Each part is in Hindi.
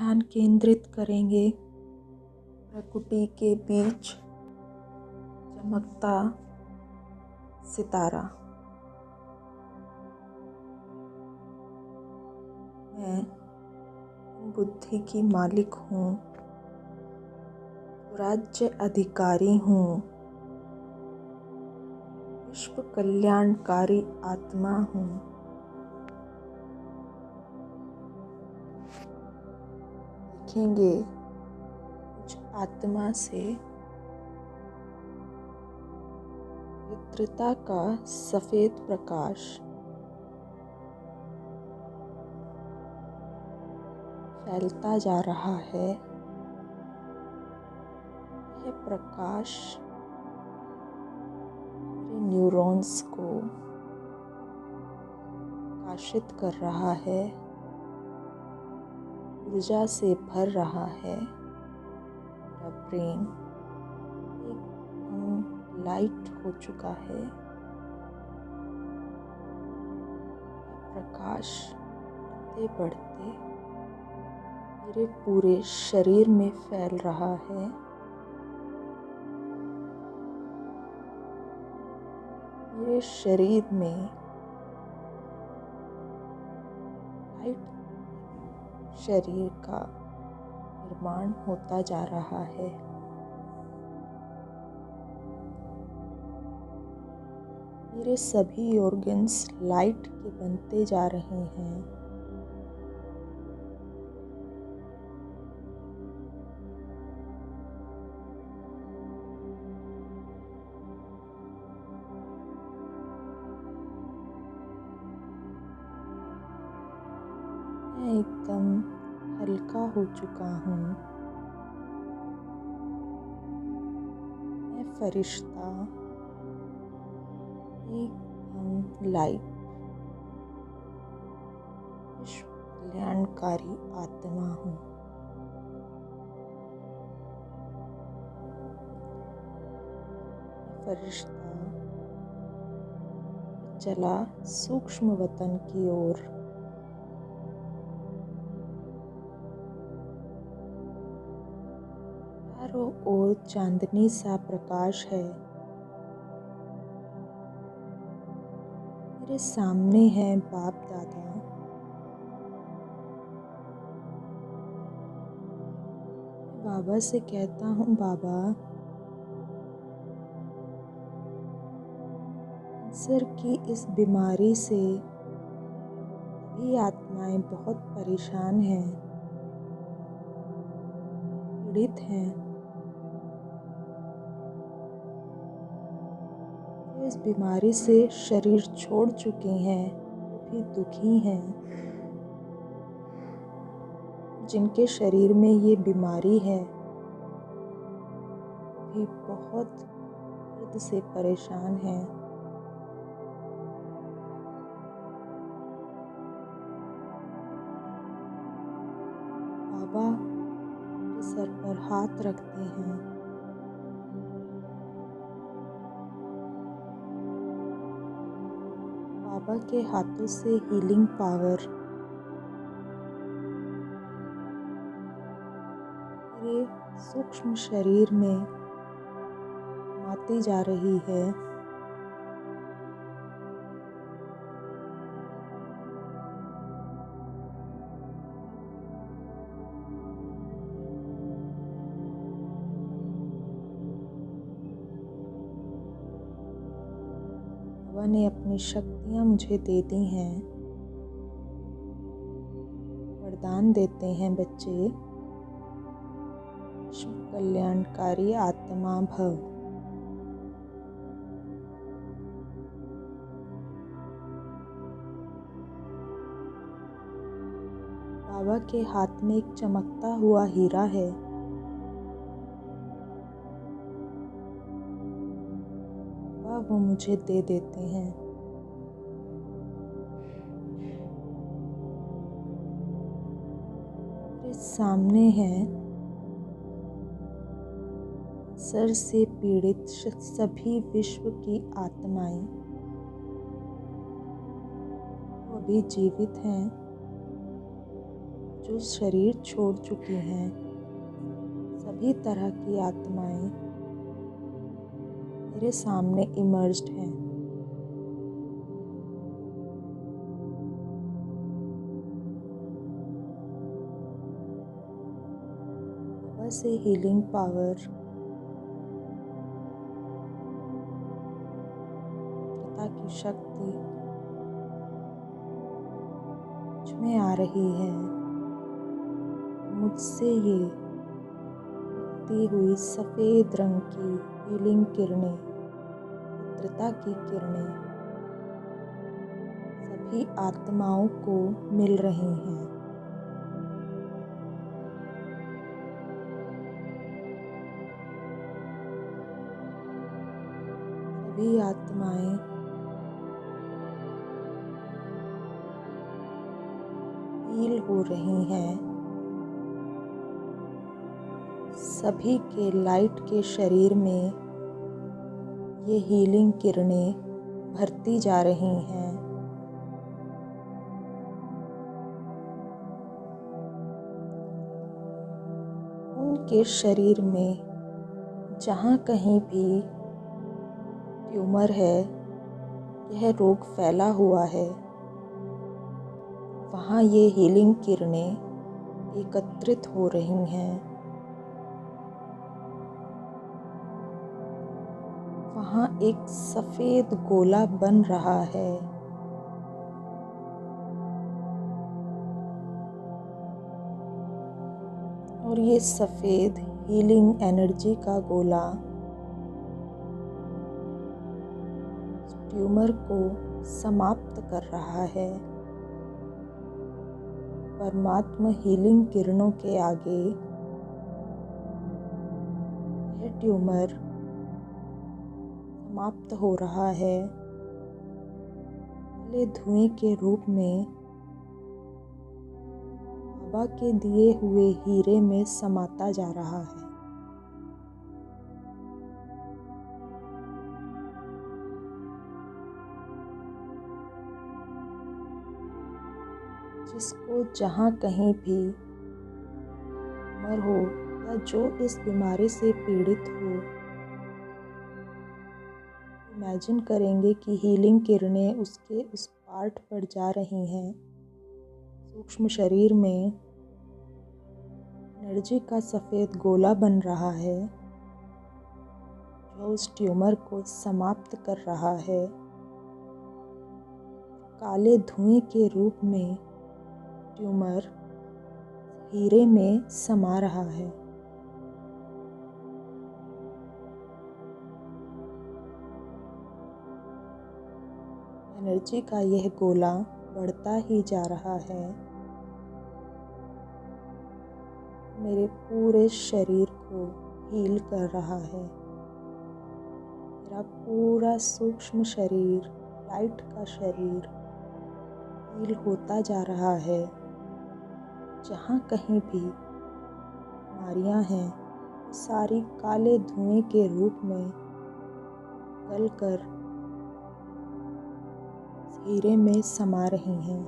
ध्यान केंद्रित करेंगे प्रकृति के बीच चमकता सितारा। मैं बुद्धि की मालिक हूँ, राज्य अधिकारी हूँ, विश्व कल्याणकारी आत्मा हूँ। देखेंगे कुछ आत्मा से पवित्रता का सफेद प्रकाश फैलता जा रहा है। यह प्रकाश मेरे न्यूरॉन्स को प्रकाशित कर रहा है, ऊर्जा से भर रहा है। मेरा ब्रेन एकदम लाइट हो चुका है। प्रकाश बढ़ते बढ़ते मेरे पूरे शरीर में फैल रहा है। मेरे शरीर में लाइट शरीर का निर्माण होता जा रहा है। मेरे सभी ऑर्गन्स लाइट के बनते जा रहे हैं। मैं एकदम हल्का हो चुका हूँ। मैं फरिश्ता एकदम लाइट विश्व कल्याणकारी आत्मा हूँ। मैं फरिश्ता चला सूक्ष्म वतन की ओर। चारों ओर चांदनी सा प्रकाश है। मेरे सामने है बाप दादा। मैं बाबा से कहता हूँ, बाबा कैंसर की इस बीमारी से सभी आत्माएं बहुत परेशान हैं, पीड़ित हैं। इस बीमारी से शरीर छोड़ चुके हैं, वो भी दुखी हैं। जिनके शरीर में ये बीमारी है वो भी बहुत दर्द से परेशान हैं। बाबा मेरे सर पर हाथ रखते हैं। बाबा के हाथों से हीलिंग पावर मेरे सूक्ष्म शरीर में समाती जा रही है। बाबा ने अपनी शक्तियाँ मुझे दे दी हैं। वरदान देते हैं, बच्चे विश्व कल्याणकारी आत्मा भव। बाबा के हाथ में एक चमकता हुआ हीरा है। बाबा वो मुझे दे देते हैं। मेरे सामने है कैंसर से पीड़ित सभी विश्व की आत्माएं। वो अभी जीवित हैं, जो शरीर छोड़ चुकी हैं, सभी तरह की आत्माएं मेरे सामने इमर्ज्ड हैं। हवा से हीलिंग पावर, पवित्रता की शक्ति मुझमें आ रही है। मुझसे ये उगती हुई सफ़ेद रंग की हीलिंग किरणें, पवित्रता की किरणें सभी आत्माओं को मिल रही हैं। सभी आत्माएं हील हो रही हैं। सभी के लाइट के शरीर में ये हीलिंग किरणें भरती जा रही हैं। उनके शरीर में जहाँ कहीं भी ट्यूमर है, यह रोग फैला हुआ है, वहाँ ये हीलिंग किरणें एकत्रित हो रही हैं। वहाँ एक सफ़ेद गोला बन रहा है। और ये सफ़ेद हीलिंग एनर्जी का गोला ट्यूमर को समाप्त कर रहा है। परमात्मा हीलिंग किरणों के आगे यह ट्यूमर समाप्त हो रहा है। काले धुएं के रूप में बाबा के दिए हुए हीरे में समाता जा रहा है। जिसको जहाँ कहीं भी ट्यूमर हो या जो इस बीमारी से पीड़ित हो, इमेजिन करेंगे कि हीलिंग किरणें उसके उस पार्ट पर जा रही हैं। सूक्ष्म शरीर में एनर्जी का सफ़ेद गोला बन रहा है, जो उस ट्यूमर को समाप्त कर रहा है। काले धुएं के रूप में ट्यूमर हीरे में समा रहा है। एनर्जी का यह गोला बढ़ता ही जा रहा है। मेरे पूरे शरीर को हील कर रहा है। मेरा पूरा सूक्ष्म शरीर, लाइट का शरीर हील होता जा रहा है। जहाँ कहीं भी बीमारियाँ हैं, सारी काले धुएं के रूप में गलकर हीरे में समा रही हैं।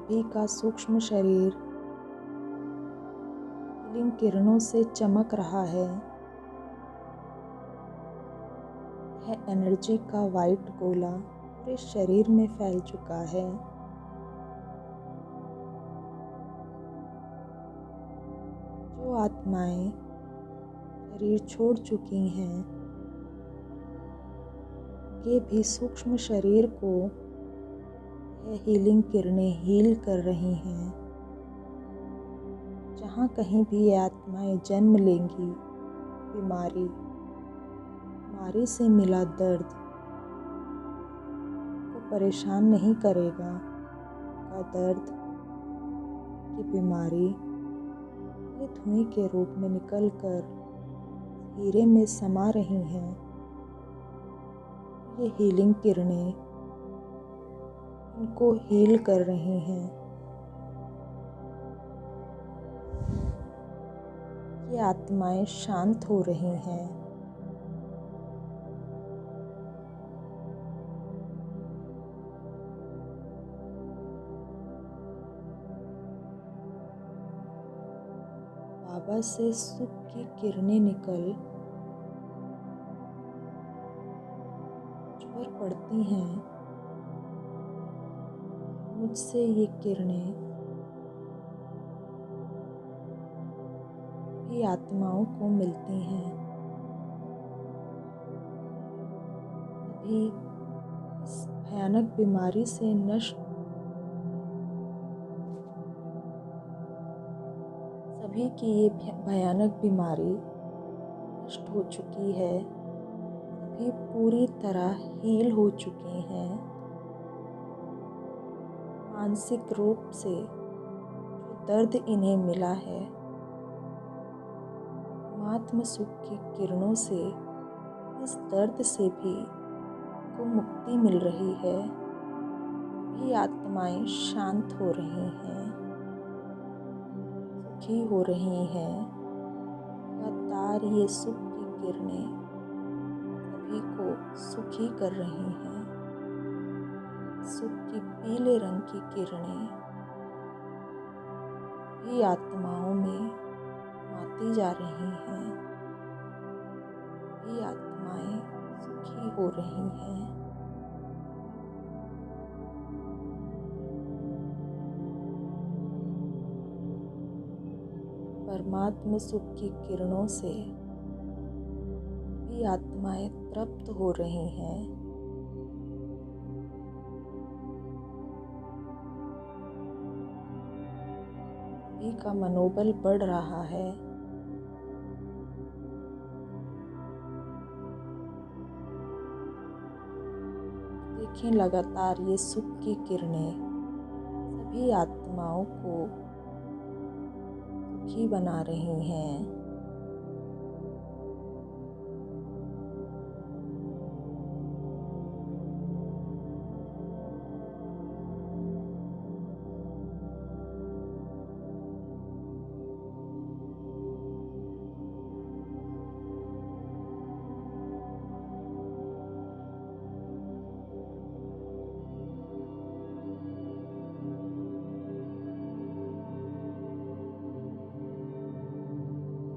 सभी का सूक्ष्म शरीर हीलिंग किरणों से चमक रहा है। यह एनर्जी का वाइट गोला पूरे शरीर में फैल चुका है। जो आत्माएं शरीर छोड़ चुकी हैं, ये भी सूक्ष्म शरीर को यह हीलिंग किरणें हील कर रही हैं। जहाँ कहीं भी ये आत्माएं जन्म लेंगी, बीमारी से मिला दर्द को परेशान नहीं करेगा। का दर्द की बीमारी ये धुएं के रूप में निकलकर हीरे में समा रही हैं। ये हीलिंग किरणें इनको हील कर रही हैं। ये आत्माएं शांत हो रही हैं। बाबा से सुख की किरणें निकल मुझ पर पड़ती हैं। मुझसे ये किरणें भी आत्माओं को मिलती हैं। अभी इस भयानक बीमारी से नष्ट सभी की ये भयानक बीमारी नष्ट हो चुकी है। सभी पूरी तरह हील हो चुके हैं। मानसिक रूप से जो दर्द इन्हें मिला है, आत्म सुख की किरणों से इस दर्द से भी को मुक्ति मिल रही है। भी आत्माएं शांत हो रही हैं, सुखी हो रही हैं। लगातार ये सुख की किरणें सभी को सुखी कर रही हैं। सुख की पीले रंग की किरणें भी आत्माओं में समाती जा रही हैं। भी आत्माएं सुखी हो रही हैं। परमात्मा सुख की किरणों से भी आत्माएं तृप्त हो रही हैं। सभी का मनोबल बढ़ रहा है। देखें, लगातार ये सुख की किरणें सभी आत्माओं को सुखी बना रही हैं।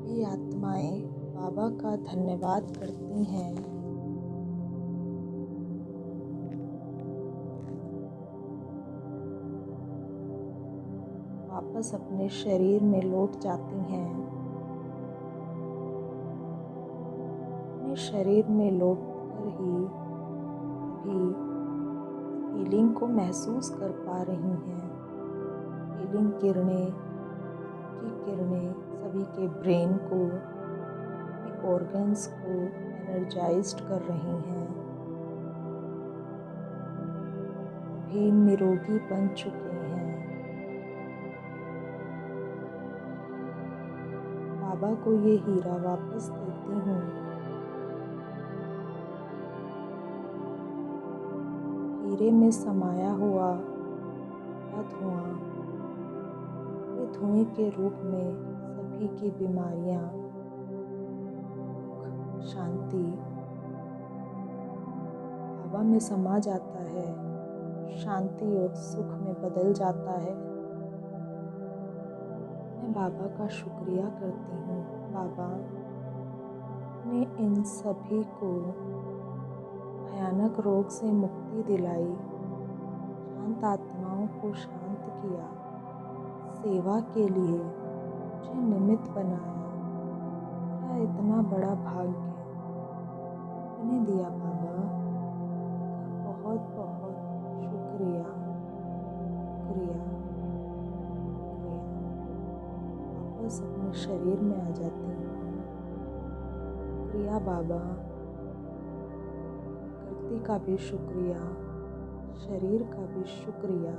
ये आत्माएं बाबा का धन्यवाद करती हैं। वापस अपने शरीर में लौट जाती हैं। अपने शरीर में लौटकर ही अभी हीलिंग को महसूस कर पा रही हैं। हीलिंग किरणें की किरणें सभी के ब्रेन को, ऑर्गन्स को एनर्जाइज्ड कर रही हैं। भी निरोगी बन चुके हैं। बाबा को ये हीरा वापस देती हूँ। हीरे में समाया हुआ धुआं, ये धुएं के रूप में सभी की बीमारियां, शांति बाबा में समा जाता है। शांति और सुख में बदल जाता है। मैं बाबा का शुक्रिया करती हूँ। बाबा ने इन सभी को भयानक रोग से मुक्ति दिलाई, शांत आत्माओं को शांत किया, सेवा के लिए मुझे निमित्त बनाया। क्या इतना बड़ा भाग्य आपने दिया बाबा। बहुत बहुत शुक्रिया, शुक्रिया, शुक्रिया। वापस अपने शरीर में आ जाती हूँ। शुक्रिया बाबा। प्रकृति का भी शुक्रिया, शरीर का भी शुक्रिया,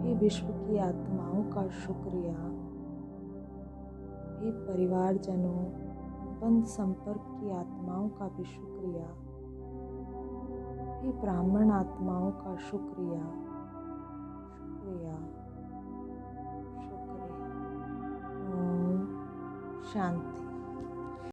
भी विश्व की आत्माओं का शुक्रिया, भी परिवारजनों, बंद संपर्क की आत्माओं का भी शुक्रिया, भी ब्राह्मण आत्माओं का शुक्रिया, शुक्रिया, शुक्रिया। शांति।